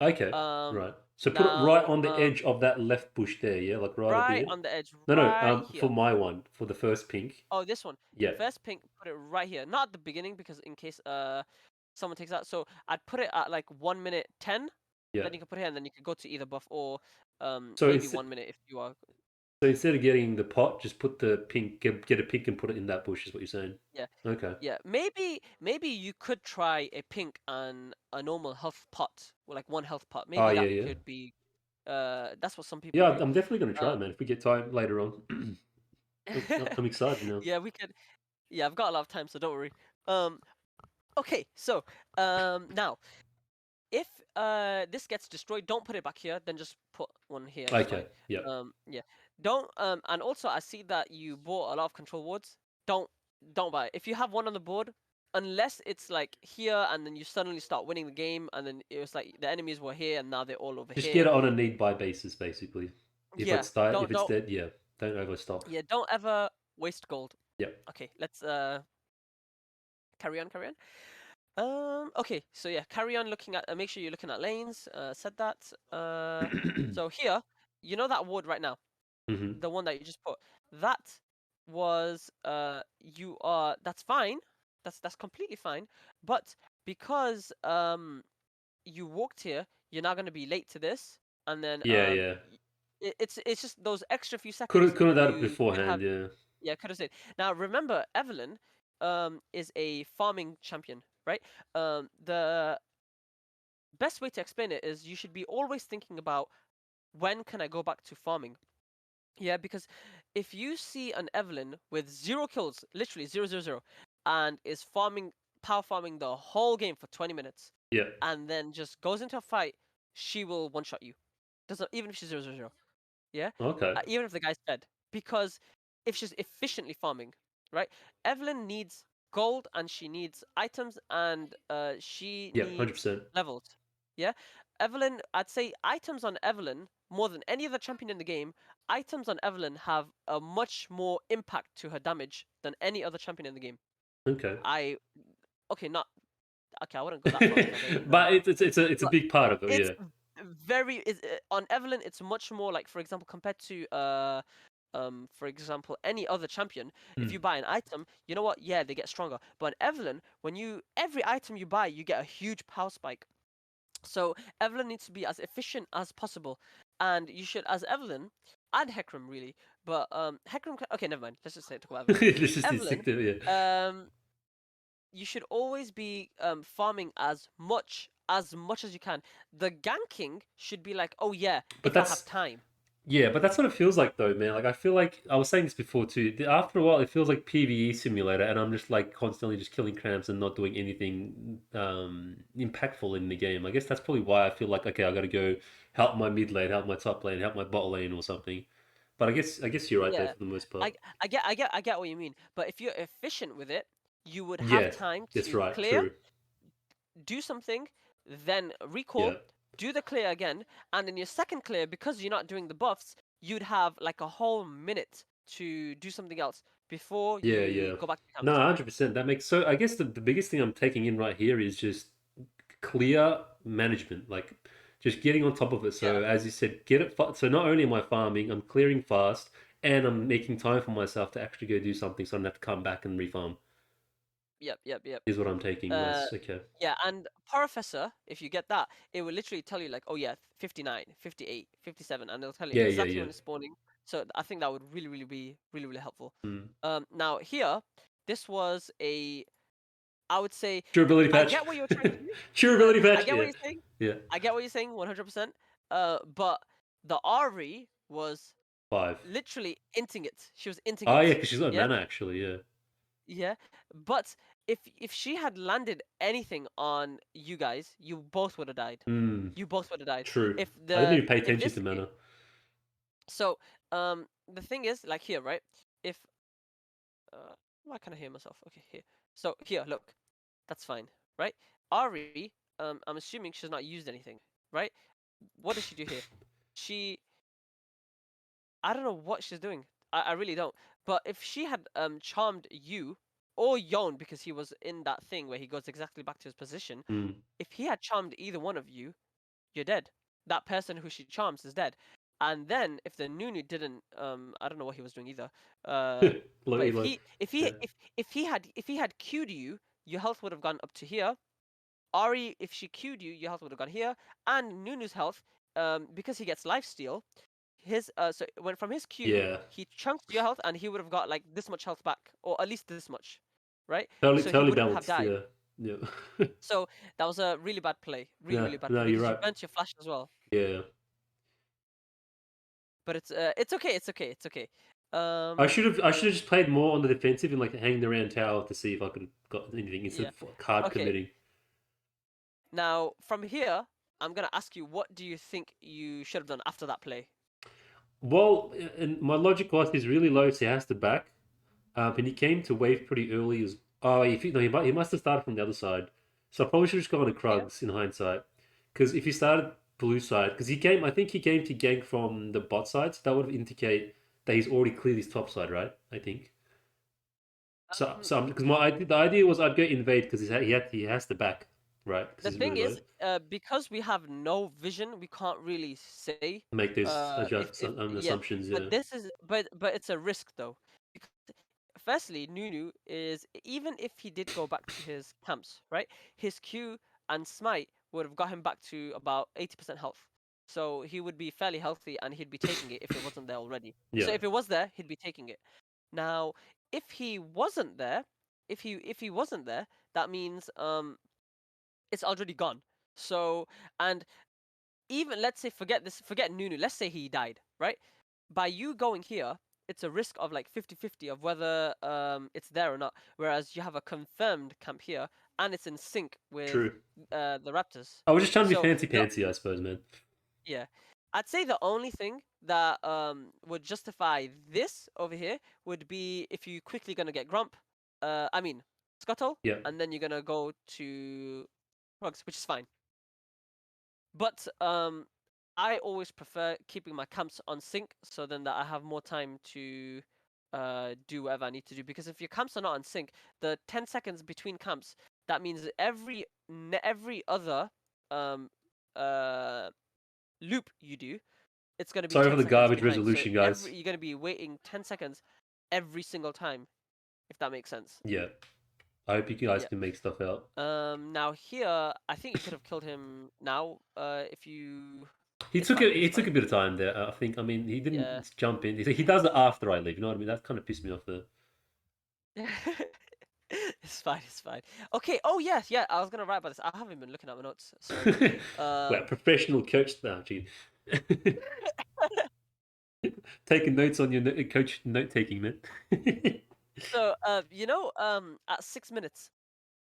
Okay.
Um,
Right. So put it right
now
on the edge of that left bush there. Yeah, like right up
right
here.
on the edge,
No, no.
right
For
here.
my one, for the first pink.
Oh, this one.
Yeah.
First pink, put it right here. Not at the beginning because in case someone takes that. So I'd put it at like 1 minute 10.
Yeah.
Then you can put it here and then you can go to either buff or
So
maybe
instead,
1 minute if you are.
so instead of getting the pot, just put the pink. Get a pink and put it in that bush. Is what you're saying?
Yeah.
Okay.
Yeah. Maybe you could try a pink and a normal health pot. Or like one health pot.
Oh
Maybe
yeah,
that
yeah.
could be that's what some people
Yeah,
do.
I'm definitely gonna try
Uh
it, man. If we get time later on, I'm excited now.
yeah, we could. Yeah, I've got a lot of time, so don't worry. Um okay, so now if this gets destroyed, don't put it back here. Then just put one here. It's
Okay.
fine.
Yep.
Yeah. Don't and also I see that you bought a lot of control wards. Don't don't buy it. If you have one on the board, unless it's like here and then you suddenly start winning the game and then it was like the enemies were here and now they're all over
Just get
here.
it on a need buy basis, basically.
Yeah.
If it's
Don't
dead, yeah, don't overstock.
yeah. Don't ever waste gold.
Yep.
Okay. Let's carry on. Okay, so yeah, carry on looking at. Make sure you're looking at lanes. Said that. So here, you know that ward right now,
Hmm.
the one that you just put. That was you are. That's fine. That's completely fine. But because you walked here, you're now gonna be late to this. and then
Yeah, yeah.
it's just those extra few
Could have
seconds
could have done it
you could
beforehand.
have.
Yeah.
Yeah, could have said. Now remember, Evelynn is a farming champion, right? The best way to explain it is you should be always thinking about when can I go back to farming. Yeah, because if you see an Evelynn with 0 kills, literally 0, 0, 0, and is power farming the whole game for 20 minutes,
Yeah.
and then just goes into a fight, she will one shot you. Doesn't even if she's 0, 0, 0. Yeah,
Okay.
even if the guy's dead, because if she's efficiently farming, right? Evelynn needs gold and she needs items and she
Yeah. Hundred
needs
percent.
levels. Yeah, Evelynn, I'd say items on Evelynn more than any other champion in the game. Items on Evelynn have a much more impact to her damage than any other champion in the game.
Okay.
I okay, not okay. I wouldn't go that far because I don't even know.
But it's a
But
big part of it.
it's
Yeah.
very on Evelynn. It's much more like, for example, compared to for example, any other champion. If
Mm.
you buy an item, you know what? Yeah, they get stronger. But on Evelynn, when every item you buy, you get a huge power spike. So Evelynn needs to be as efficient as possible, and you should, as Evelynn, and Hecarim really. But Hecarim. Okay, never mind. Let's just say talk about Evelynn.
This is
Evelynn,
instinctive. Yeah.
um, you should always be farming as much as you can. The ganking should be like, oh yeah,
But
if I have
that's
time.
Yeah, but that's what it feels like though, man. Like I feel like I was saying this before too. After a while, it feels like PVE simulator, and I'm just like constantly just killing cramps and not doing anything impactful in the game. I guess that's probably why I feel like okay, I got to go help my mid lane, help my top lane, help my bot lane or something. But I guess you're right there
Yeah,
for the most part.
I get what you mean. But if you're efficient with it, you would have
Yeah,
time
that's
to
right.
clear,
True.
do something, then
Yeah,
recall, do the clear again, and in your second clear, because you're not doing the buffs, you'd have like a whole minute to do something else before
yeah,
you
yeah.
go back to
No,
camps.
100%. That makes so. I guess the biggest thing I'm taking in right here is just clear management, like just getting on top of it.
Yeah,
So as you said, get it. So not only am I farming, I'm clearing fast, and I'm making time for myself to actually go do something, so I don't have to come back and refarm.
yep.
Is what I'm taking.
Uh,
Nice. Okay.
yeah, and Professor, if you get that, it will literally tell you like, oh yeah, 59, 58, 57, and it'll tell you
Yeah, yeah,
exactly
yeah.
when it's spawning. So I think that would really be really helpful.
Mm.
Now here, this was I would say,
Durability
I
patch.
get what you're trying to do.
Durability
I
patch.
get what
Yeah,
you're saying.
yeah.
I get what you're saying, 100%. But the Ari was
5.
literally inting it. She was inting
Oh yeah,
it.
because she's got
Yeah,
mana actually. Yeah.
yeah. But if she had landed anything on you guys, you both would have died.
Mm.
You both would have died.
True.
If
I didn't
the
even pay
if
attention
this
to mana.
so the thing is like here, right? If why can't I hear myself? Okay, here. So here, look. That's fine, right? Ari, I'm assuming she's not used anything, right? What does she do here? She, I don't know what she's doing. I really don't. But if she had charmed you or Yon because he was in that thing where he goes exactly back to his position,
Mm.
if he had charmed either one of you, you're dead. That person who she charms is dead. And then if the Nunu didn't, I don't know what he was doing either.
Low
But
elo. Yeah.
if he had queued you, your health would have gone up to here. Ari, if she queued you, your health would have gone here, and Nunu's health, because he gets lifesteal, his so when from his queue,
Yeah.
he chunks your health, and he would have got like this much health back, or at least this much, right?
Totally,
So he
totally
wouldn't have
balanced.
died.
Yeah. Yeah.
So that was a really bad play,
No,
really bad
no,
play
you're
because you
right.
burnt your flash as well.
Yeah.
But it's okay, it's okay.
I
Um,
should have I should have just played more on the defensive and like hanging around tower to see if I could got anything instead
yeah,
of hard
okay.
committing.
Now from here, I'm gonna ask you, what do you think you should have done after that play?
Well, and my logic was he's really low, so he has to back. And he came to wave pretty early. He was, oh, if he, no, he must have started from the other side. So I probably should have just gone to
Yeah.
Krugs in hindsight. Because if he started blue side, because I think he came to gank from the bot side, so that would indicate that he's already cleared his top side, right? I think.
Um,
So because the idea was I'd go invade because he has to back, right? Because
the
he's
thing
really low.
is, because we have no vision, we can't really say
Make those
if yeah.
assumptions.
But
Yeah.
this is but it's a risk though. Because firstly, Nunu is, even if he did go back to his camps, right? His Q and Smite would have got him back to about 80% health. So he would be fairly healthy and he'd be taking it if it wasn't there already.
Yeah.
So if it was there, he'd be taking it. Now, if he wasn't there, if he wasn't there, that means it's already gone. So and even let's say forget Nunu, let's say he died, right? By you going here, it's a risk of like 50-50 of whether it's there or not. Whereas you have a confirmed camp here and it's in sync with
True.
the Raptors.
I was just trying to be
So
fancy
the
pantsy, I suppose, man.
yeah. I'd say the only thing that would justify this over here would be if you quickly gonna get Grump, I mean Scuttle,
Yeah.
and then you're gonna go to Rugs, which is fine. But I always prefer keeping my camps on sync so then that I have more time to do whatever I need to do. Because if your camps are not on sync, the 10 seconds between camps, that means every other um loop you do, it's gonna be
Sorry for
10
the
seconds
garbage
behind. So
resolution, guys.
you're gonna be waiting 10 seconds every single time, if that makes sense.
Yeah. I hope you guys
Yeah.
can make stuff out.
Now here, I think you could have killed him now. If you,
He
it's
took
fine.
it. He
It's
took
fine.
a bit of time there. I think. I mean, he
Yeah.
didn't jump in. He does it after I leave. You know what I mean? That kind of pissed me off there.
It's fine. It's fine. Okay. Oh yes, yeah. I was gonna write about this. I haven't been looking at my notes. Sorry.
Well,
Um.
professional coach now, gee. Taking notes on your coach note taking, man.
So at 6 minutes,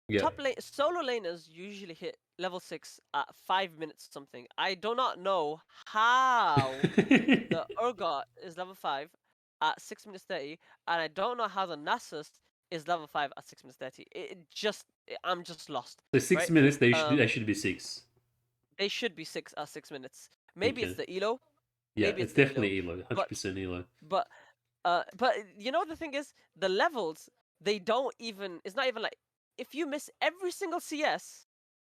Yeah.
top lane solo laners usually hit level 6 at 5 minutes something. I do not know how the Urgot is level 5 at 6 minutes 30, and I don't know how the Nasus is level 5 at 6 minutes 30. I'm just lost,
So six
right?
minutes. They
Um,
should be six.
they should be 6 at 6 minutes. Maybe it's
Okay.
the elo,
Yeah,
maybe it's
it's
the elo,
definitely Elo.
but
100% Elo.
but you know the thing is the levels they don't even. It's not even like if you miss every single CS,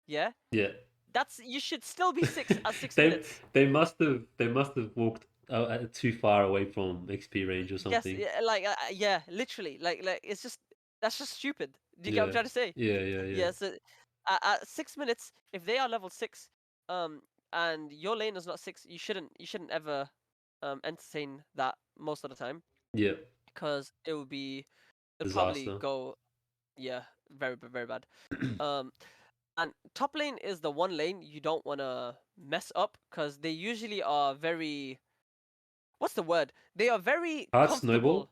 yeah,
Yeah.
that's you should still be 6 at six
they
minutes.
they must have walked too far away from XP range or
Yes,
something.
yeah, like yeah, literally, like it's just that's just stupid. Do you get what I'm
Yeah.
trying to say?
Yeah. Yeah. Yeah.
Yeah. So at 6 minutes, if they are level 6, and your lane is not 6, you shouldn't ever entertain that most of the time
Yeah.
because it'll probably
Disaster.
go yeah very very bad. Um, and top lane is the one lane you don't want to mess up because they usually are very what's the word? They are very
Hard
comfortable.
snowball?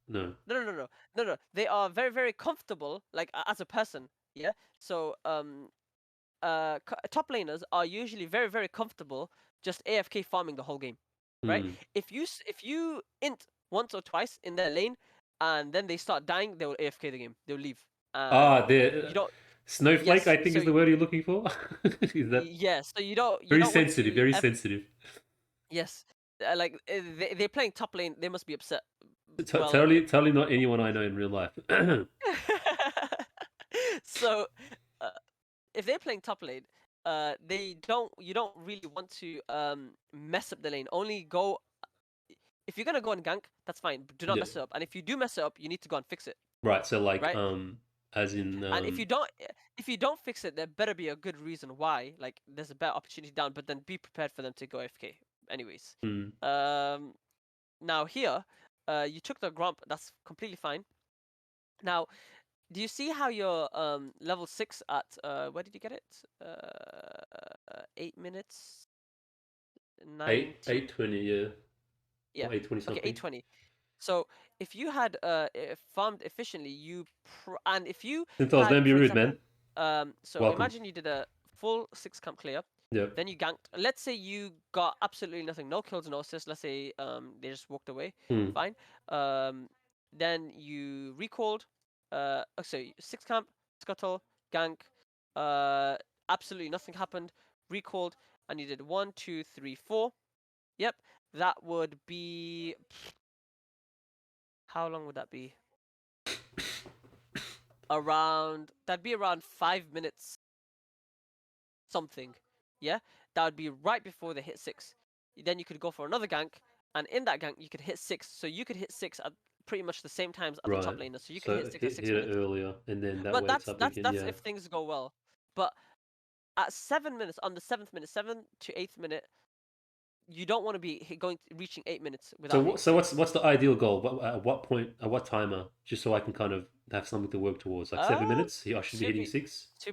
No.
No. They are very, very comfortable, like as a person. Yeah. So top laners are usually very, very comfortable just AFK farming the whole game, right?
Hmm.
If you int once or twice in their lane, and then they start dying, they will AFK the game. They'll leave, and
Ah, the
you don't.
snowflake.
Yes.
I think is the word you're looking for. Is that
Yeah. So you
very
don't want
sensitive?
to.
Very sensitive.
Yes. Like they're playing top lane. They must be upset. Well,
Totally not anyone I know in real life.
so uh, if they're playing top lane, you don't really want to mess up the lane. Only go if you're gonna go and gank, that's fine. But do not
Yeah.
mess it up. And if you do mess it up, you need to go and fix it,
Right. So like
right?
as in
And if you don't fix it, there better be a good reason why. Like there's a better opportunity down, but then be prepared for them to go AFK. Anyways,
hmm.
um, now here, you took the Grump. That's completely fine. Now, do you see how you're level 6 at where did you get it? 8 minutes
Eight
19.
820, yeah.
Yeah.
Or 820
Okay,
something.
820. So if you had farmed efficiently, and if you
Synthos,
had,
don't be
for
rude,
example,
man.
so
Welcome.
imagine you did a full 6 camp clear,
Yep.
then you ganked. Let's say you got absolutely nothing, no kills, no assists. Let's say they just walked away.
Hmm.
Fine. Then you recalled. So 6 camp, scuttle, gank. Uh, absolutely nothing happened. Recalled, and you did 1, 2, 3, 4. Yep, that would be. How long would that be? That'd be around 5 minutes something. Yeah, that would be right before they hit 6. Then you could go for another gank, and in that gank you could hit 6. So you could hit 6 at pretty much the same times as the top
Right.
laner. So you could
So
hit 6 at
hit
6
it
minutes.
earlier, and then that
But
way it's
that's
up
that's
again.
that's
Yeah.
if things go well. But at 7 minutes, on the 7th minute, 7th to 8th minute, you don't want to be reaching 8 minutes
So
without hitting
what's
six.
the ideal goal? At what point? At what timer? Just so I can kind of have something to work towards. Like 7 minutes. I should be
To
hitting
be
six.
to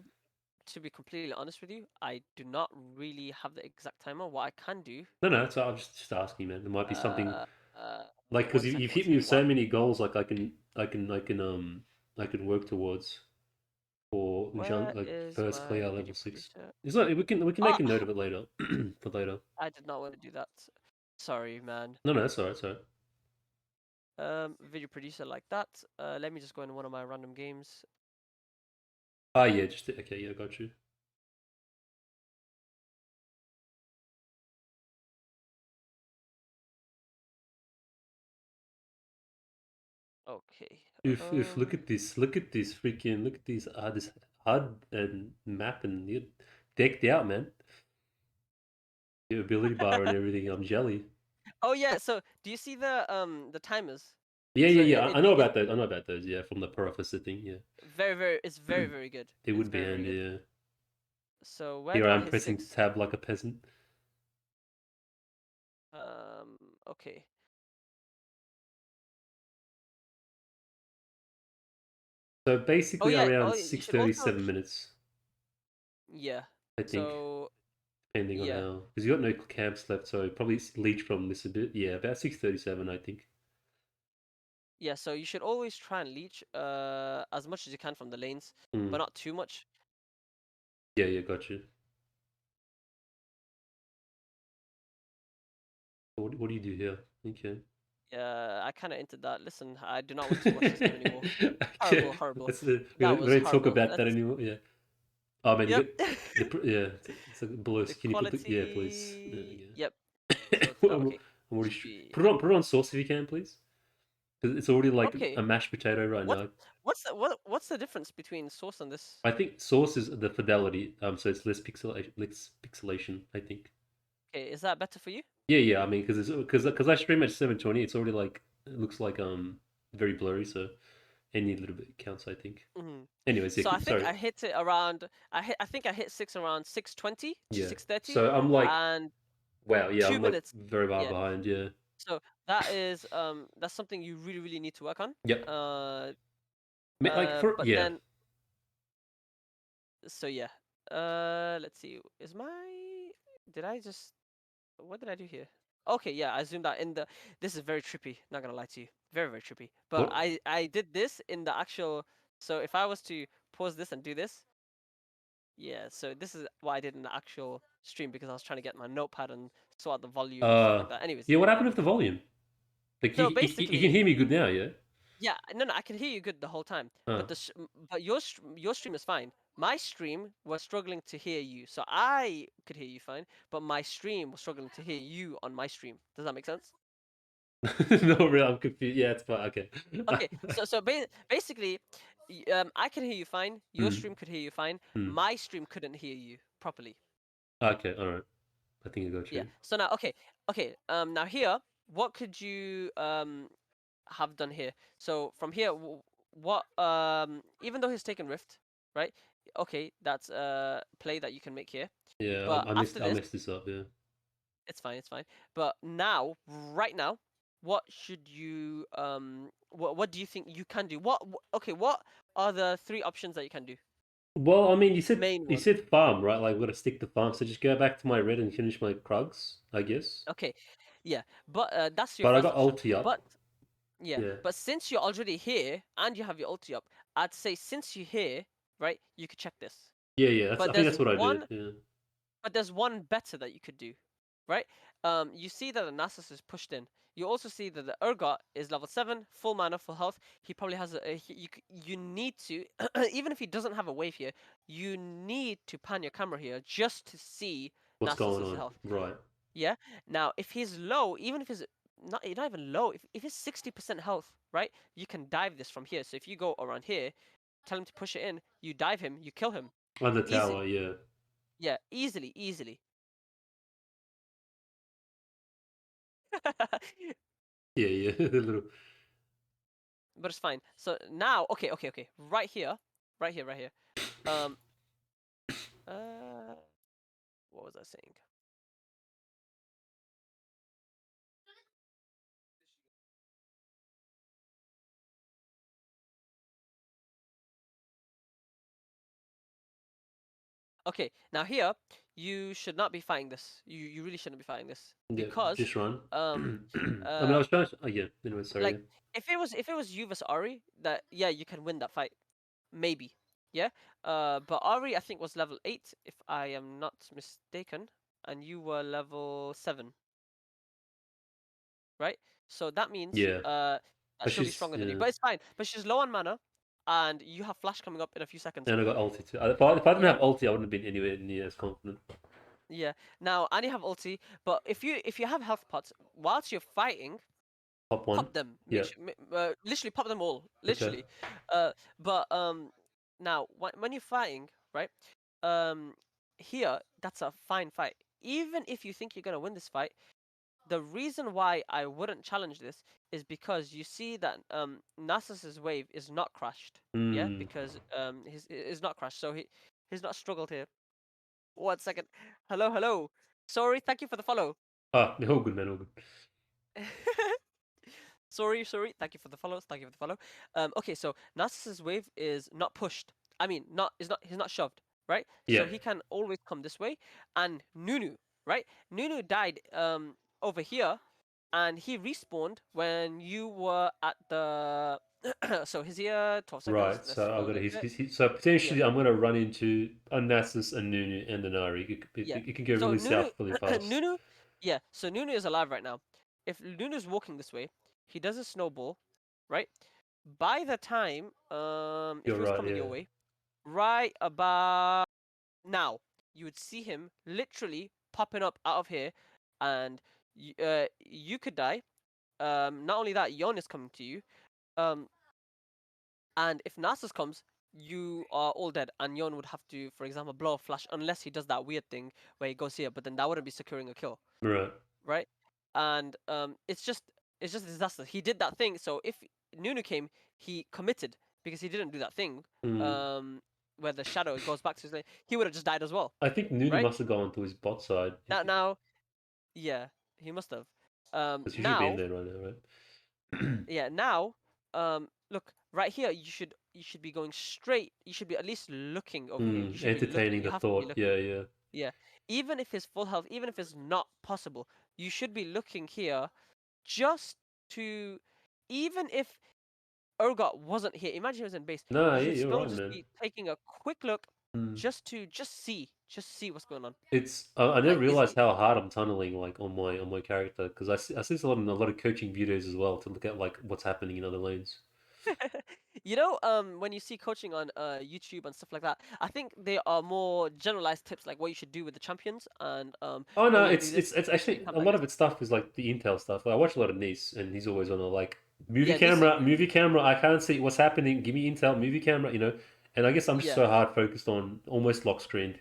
to be completely honest with you, I do not really have the exact timer. What I can do,
No, no. So I'm just asking, man. There might be something
uh, uh,
like because
one
you've
second, one
hit me
second.
with so many goals. Like I can work towards for
Where
like
is
first
my
clear level
video
6.
producer?
It's not. We can make
Ah,
a note of it later for later.
I did not want to do that. Sorry, man.
No, no. That's alright. Sorry.
Video producer like that. Let me just go in one of my random games.
Ah, yeah. Just okay. Yeah, got you.
Okay.
If look at this. Look at this freaking. Look at these. This HUD and map and you're decked out, man. Your ability bar and everything. I'm jelly.
Oh yeah. So do you see the timers?
Yeah,
So
yeah, yeah. I know
it's
about those. I know about those. Yeah, from the professor thing. Yeah,
it's very good.
it
It's
would be
very
handy.
good.
Yeah.
So where
Here
do
I
I
am
hit
pressing
six?
tab like a peasant.
Okay.
So
Oh
basically
yeah.
around
Oh, you
six
should
thirty
also.
seven minutes,
Yeah.
I think,
So
depending on
yeah.
how. Because you got no camps left, so probably leech from this a bit. Yeah, about 6:37, I think.
Yeah. So you should always try and leech as much as you can from the lanes, but
Hmm.
not too much.
Yeah, yeah, got you. What do you do here? Okay.
Yeah, I kind of entered that. Listen, I do not want to watch this game anymore.
Okay.
Horrible, horrible.
Let's
That
we
was
don't talk
horrible.
about that
Let's.
anymore. Yeah. Oh man, you
Yep.
got yeah. It's like below.
The
Can you put the yeah, please? There
quality.
we
Yep.
go.
So it's now okay.
I'm already
Should be
put it on sauce if you can, please. Because it's already like
okay.
a mashed potato right
What
now.
what's the difference between source and this?
I think source is the fidelity. So it's less pixelation. I think.
Okay, is that better for you?
Yeah, yeah. I mean, because I stream at 720, it's already like it looks like very blurry. So any little bit counts. I think.
Hmm.
Anyways, yeah.
So I think
Sorry.
I hit it around. I think I hit six around 6:20 to
Yeah.
6:30,
So I'm like,
and
wow. Yeah,
two
I'm like
minutes.
very far
Yeah.
behind. Yeah.
So that is that's something you really need to work on.
Yep.
Uh
Like for
but
yeah.
then so yeah. Let's see. Is my did I just what did I do here? Okay, yeah, I zoomed out in the. This is very trippy. Not gonna lie to you, very trippy. But
What?
I did this in the actual. So if I was to pause this and do this, yeah. So this is what I did in the actual stream because I was trying to get my notepad and sort out the volume and stuff
Uh.
like that. Anyways,
Yeah. What happened with the volume? Like
so
you can
basically,
hear me good now, yeah?
yeah, no, I can hear you good the whole time.
Huh.
But but your stream is fine. My stream was struggling to hear you, so I could hear you fine, but my stream was struggling to hear you on my stream. Does that make sense?
No, really, I'm confused. Yeah, it's fine. Okay.
Okay, so basically, I can hear you fine. Your
Hmm.
stream could hear you fine.
Hmm.
My stream couldn't hear you properly.
Okay. All right. I think I got
Yeah.
you.
So now, okay. Now here, what could you have done here? So from here, what even though he's taken Rift, right? Okay, that's a play that you can make here.
Yeah,
But after
I
this,
messed this up. Yeah.
it's fine, it's fine. But now, right now, what should you what do you think you can do? Okay, what are the three options that you can do?
Well, I mean,
Main
you
one.
said farm, right? Like, we're gonna stick to farm. So just go back to my red and finish my Krugs, I guess.
Okay. Yeah, but that's your
But I
first
got
option.
ulti up.
But yeah,
Yeah.
but since you're already here and you have your ulti up, I'd say since you're here, right, you could check this.
Yeah, yeah.
But
I think
there's
that's what I did.
one
Yeah.
But there's one better that you could do, right? You see that the Nasus is pushed in. You also see that the Urgot is level 7, full mana, full health. He probably has you need to, even if he doesn't have a wave here, you need to pan your camera here just to see
What's going
Nasus's
on?
health.
Right.
Yeah? Now, if he's low, even if he's not even low, if he's 60% health, right? You can dive this from here. So if you go around here, tell him to push it in, you dive him, you kill him.
On the
Easy.
tower. Yeah.
Yeah, easily.
Yeah, yeah. The little.
But it's fine. So now, okay. Right here. Um, uh, what was I saying? Okay, now here you should not be fighting this. You really shouldn't be fighting this
Yeah,
because
just run.
um
I mean, I
uh
was trying to. Oh, yeah. Anyway, sorry.
like
Yeah.
if it was you versus Ari, that yeah, you can win that fight. Maybe. Yeah? But Ari I think was level 8 if I am not mistaken, and you were level 7, right? So that means
Yeah,
that
but
she'll be
she's
stronger than you.
yeah.
But it's fine. But she's low on mana and you have flash coming up in a few seconds.
And I got ulti too. If I didn't
Yeah?
have ulti, I wouldn't have been anywhere near as confident.
Yeah. Now, and you have ulti, but if you have health pots whilst you're fighting,
Top one.
pop them.
Yeah.
Literally pop them all.
Okay.
Literally. But now when you're fighting, right? Um, here that's a fine fight. Even if you think you're gonna win this fight, the reason why I wouldn't challenge this is because you see that Nasus's wave is not crashed. Yeah,
Hmm.
because his is not crashed, so he's not struggled here. 1 second. Hello, hello. Sorry, thank you for the follow.
Ah, all good, man. All good.
Sorry. Thank you for the follows. Thank you for the follow. Okay, so Nasus's wave is not pushed. I mean, not is not he's not shoved, right?
Yeah.
So he can always come this way. And Nunu, right? Nunu died over here, and he respawned when you were at the. So he's here. 12 seconds.
Right.
Let's
So I've got
load
to.
a bit.
So
Yeah,
potentially, I'm going to run into Anasis and Nunu and Denari.
yeah.
It can go
So
really
Nunu,
south really fast.
Nunu, yeah. So Nunu is alive right now. If Nunu's walking this way, he does a snowball, right? By the time if
You're
he was
right.
coming
Yeah.
your way, right about now, you would see him literally popping up out of here, and you could die. Not only that, Yon is coming to you. Um, and if Nasus comes, you are all dead, and Yon would have to, for example, blow a flash unless he does that weird thing where he goes here, but then that wouldn't be securing a kill,
Right.
right? And it's just a disaster. He did that thing, so if Nunu came, he committed because he didn't do that thing.
Hmm.
Um, where the shadow goes back to his lane, he would have just died as well,
I think Nunu
right?
must have gone to his bot side.
Now, yeah, he must have.
Because he should be in
Now,
there right now, right?
yeah, now, look right here. You should be going straight. You should be at least looking over here. You should be looking.
Entertaining
You
the
have to be
thought. Yeah,
looking.
yeah.
Yeah, even if it's full health, even if it's not possible, you should be looking here just to, even if Urgot wasn't here, imagine he was in base,
No,
you
yeah,
should
you're
still
right,
just
man.
be taking a quick look
Mm.
just see what's going on.
It's I never
Like, is
realized how hard I'm tunneling like on my character because I see this a lot of coaching videos as well to look at like what's happening in other lanes.
when you see coaching on YouTube and stuff like that, I think they are more generalized tips like what you should do with the champions and
Oh
oh
no,
yeah, do this,
it's actually
camp
a
like
lot
this.
of its stuff is like the Intel stuff. Like, I watch a lot of Nice, and he's always on a like
Yeah, Nice is really
movie
good.
camera. I can't see what's happening. Give me Intel, movie camera, you know. And I guess I'm just
Yeah,
so hard focused on almost lock screened,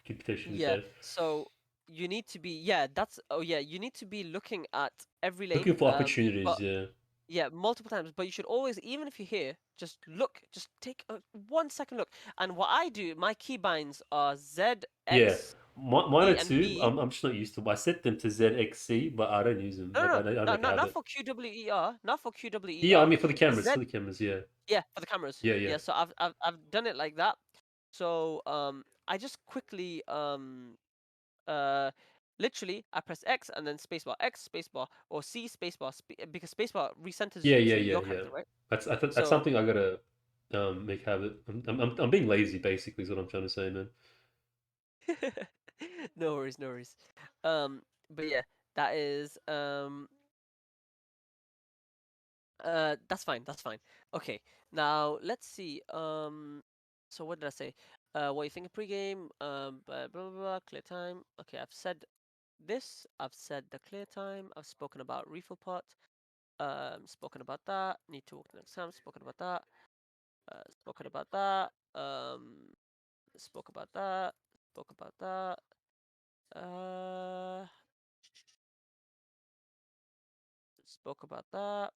could potentially
yeah.
say.
So you need to be, yeah, that's, oh yeah, you need to be looking at every
Looking
lane.
for opportunities,
But
yeah.
yeah, multiple times. But you should always, even if you're here, just look, just take a 1 second look. And what I do, my keybinds are Z,
Yeah,
X,
mine are
C, and
too.
B.
I'm just not used to them. I set them to ZXC, but I don't use them.
No, no,
Like
no,
I don't make a
not
habit.
for QWER, not for
Yeah, I
QWER.
mean
Z,
for the cameras, yeah,
yeah, for the cameras.
yeah, yeah,
Yeah, so I've done it like that. So I just quickly uh literally I press X and then spacebar, X spacebar, or C spacebar, because spacebar recenters
yeah,
you
yeah,
to
yeah,
your
yeah.
character, right?
That's
So
something I gotta make habit. I'm being lazy, basically, is what I'm trying to say, man.
no worries, no worries. But yeah, that is that's fine, that's fine. Okay, now let's see. So what did I say? What you think of pregame? Blah, clear time. Okay, I've said this. I've said the clear time. I've spoken about refill pot. Spoken about that. Need to walk the next time. Spoken about that. Spoken about that. Spoke about that. Spoke about that. Uh, spoke about that.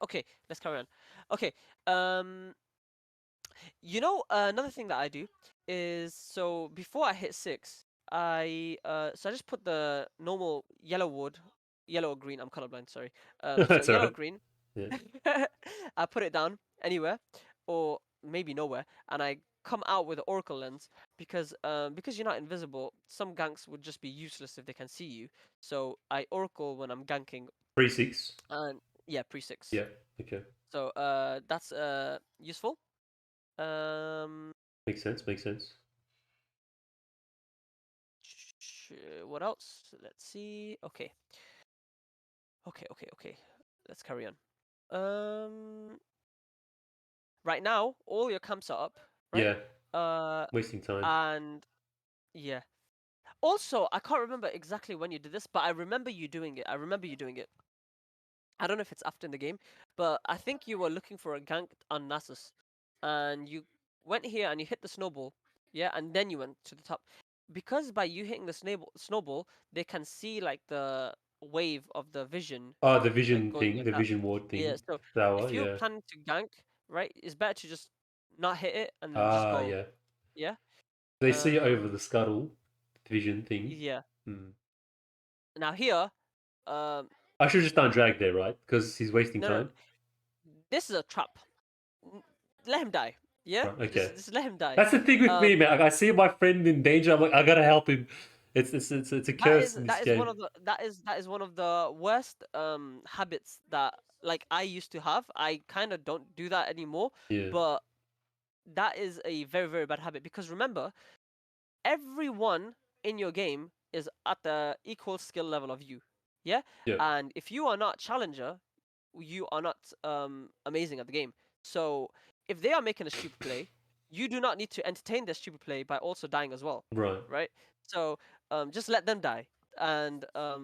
Okay, let's carry on. Okay. Um, another thing that I do is, so before I hit 6, I just put the normal yellow wood, yellow or green. I'm colorblind, sorry. So
That's
yellow or
alright.
green.
Yeah.
I put it down anywhere, or maybe nowhere, and I come out with the Oracle lens because you're not invisible. Some ganks would just be useless if they can see you. So I Oracle when I'm ganking,
3-6.
and yeah, pre-6.
Yeah. Okay.
So that's useful. Um,
Makes sense. Makes sense.
what else? Let's see. Okay, okay. Let's carry on. Right now, all your camps are up, right?
Yeah.
Uh,
Wasting time.
and yeah. Also, I can't remember exactly when you did this, but I remember you doing it. I remember you doing it. I don't know if it's after in the game, but I think you were looking for a gank on Nasus, and you went here and you hit the snowball, yeah, and then you went to the top. Because by you hitting the snowball, they can see like the wave of the vision
Oh, the vision
going
thing,
like
the
that.
vision ward
Yeah,
thing.
so
Tower.
if you're
Yeah.
planning to gank, right, it's better to just not hit it and then just
Ah,
go,
yeah.
yeah.
They see over
Um,
the scuttle vision thing.
yeah.
Hmm.
Now here, um,
I should have just done drag there, right? Because he's wasting
no, no,
time.
this is a trap. Let him die. Yeah,
Right.
just
Okay.
just let him die.
That's the thing with me,
Um,
man. Like, I see my friend in danger. I'm like, I gotta help him. It's a
that
curse
is
in this
that is one
game.
of the that is one of the worst habits that like I used to have. I kind of don't do that anymore,
Yeah.
but that is a very bad habit because remember, everyone in your game is at the equal skill level of you. Yeah?
Yeah.
And if you are not challenger, you are not amazing at the game. So if they are making a stupid play, you do not need to entertain their stupid play by also dying as well.
Right.
Right? So just let them die. And let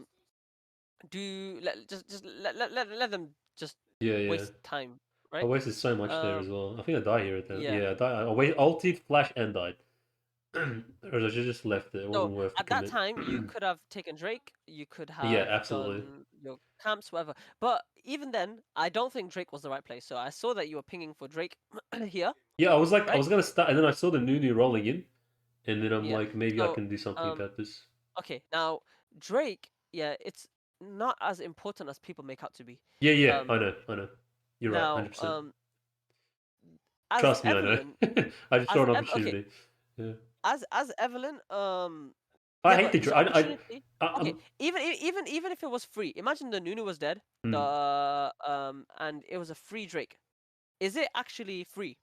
them just
Yeah. Yeah.
waste time.
I
Right?
wasted so much there
Um
as well. I think I die here at that.
yeah.
Yeah. I die. I ulted, flash, and died. Or I should just left it. It
So
wasn't worth the
at that
commit.
time, you could have taken Drake, you could
Yeah.
have
Absolutely.
done your camps, whatever. But even then, I don't think Drake was the right play. So I saw that you were pinging for Drake here,
Yeah. I was like, I
right?
was gonna start, and then I saw the Nunu rolling in, and then I'm
Yeah.
like, maybe I
So
can do something
um,
about this.
okay, now Drake, yeah, it's not as important as people make out to be.
Yeah. Yeah.
Um,
I know. I know. You're right.
now
100%.
as
Trust me. I know.
Evelyn,
I just saw
as
an
Okay,
opportunity. Yeah.
as Evelyn,
I
yeah,
hate
but
the.
it's an opportunity. Okay,
I'm.
even if it was free, imagine the Nunu was dead,
Mm,
and it was a free Drake. Is it actually free,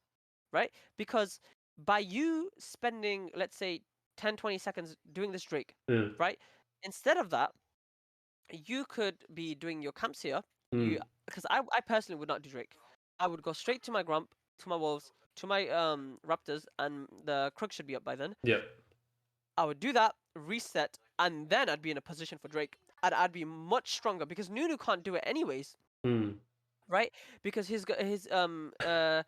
right? Because by you spending, let's say, 10, 20 seconds doing this Drake,
yeah.
right? Instead of that, you could be doing your camps here. You
Mm,
because I personally would not do Drake. I would go straight to my Grump, to my Wolves, to my Raptors, and the Crook should be up by then.
yeah.
I would do that, reset, and then I'd be in a position for Drake. And I'd be much stronger because Nunu can't do it anyways,
Mm,
right? Because he's gonna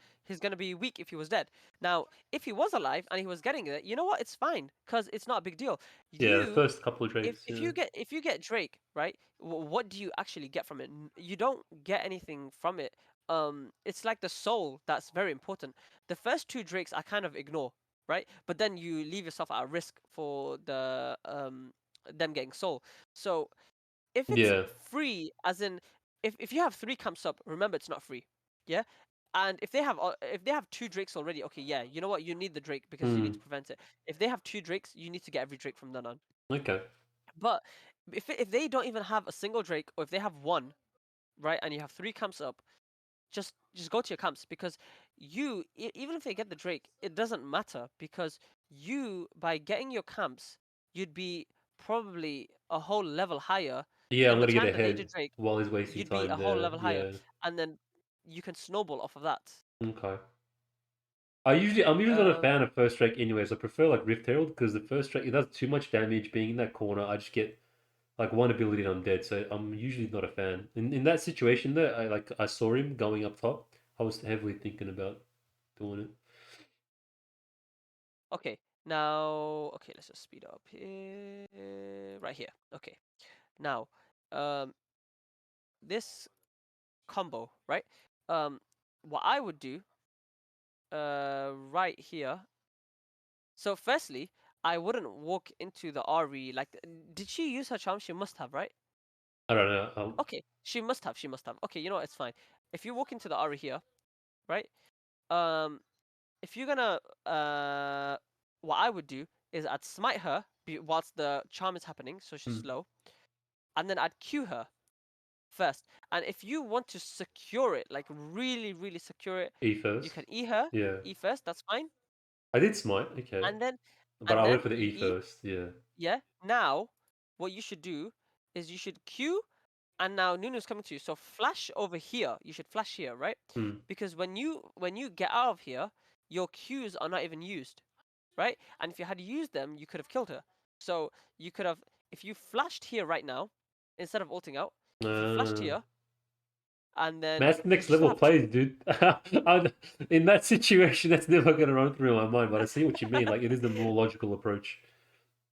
be weak if he was dead. Now, if he was alive and he was getting it, you know what? It's fine because it's not a big deal.
yeah. The
You,
first couple of drakes.
if
Yeah.
you get Drake, right? What do you actually get from it? You don't get anything from it. It's like the soul that's very important. The first two Drakes I kind of ignore, right? But then you leave yourself at risk for them getting soul. So if it's
Yeah.
free, as in if you have three camps up, remember it's not free. Yeah? And if they have two Drakes already, okay, yeah, you know what? You need the Drake because you need
Mm,
to prevent it. If they have two Drakes, you need to get every Drake from then on.
okay.
But if they don't even have a single Drake, or if they have one, right, and you have three camps up, just go to your camps because even if they get the Drake, it doesn't matter because you by getting your camps, you'd be probably a whole level higher.
Yeah, I'm
And by
gonna
the
get
time that they do
ahead
Drake,
while he's wasting
you'd be a
time
whole
there.
level higher,
Yeah.
and then you can snowball off of that.
Okay. I'm usually not a
Um,
fan of first strike anyways. I prefer like Rift Herald because the first strike it does too much damage being in that corner. I just get like one ability and I'm dead. So I'm usually not a fan. In that situation though, I saw him going up top. I was heavily thinking about doing it.
okay, now let's just speed up here, right here. Okay, now um, this combo, right? What I would do right here. So firstly, I wouldn't walk into the RE like did she use her charm? She must have, right?
I don't know.
Okay, she must have. Okay, you know what? It's fine. if you walk into the Ari here, right? Um, if you're gonna what I would do is I'd smite her whilst the charm is happening, so she's
Mm.
slow, and then I'd Q her first. And if you want to secure it, like really, really secure it,
E
you
first.
can E her,
Yeah.
E first, that's fine.
I did smite, okay.
And then
But I went for the
you
E
E,
first, yeah.
yeah. Now, what you should do is you should Q, and now Nunu's coming to you. So flash over here. You should flash here, right?
Mm.
Because when you get out of here, your Qs are not even used, right? And if you had used them, you could have killed her. So you could have, if you flashed here right now, instead of ulting out, if you flashed
Uh,
here and
Man,
then
that's the
you
next level
slapped,
plays, dude. In that situation, that's never going to run through my mind, but I see what you mean. Like, it is the more logical approach.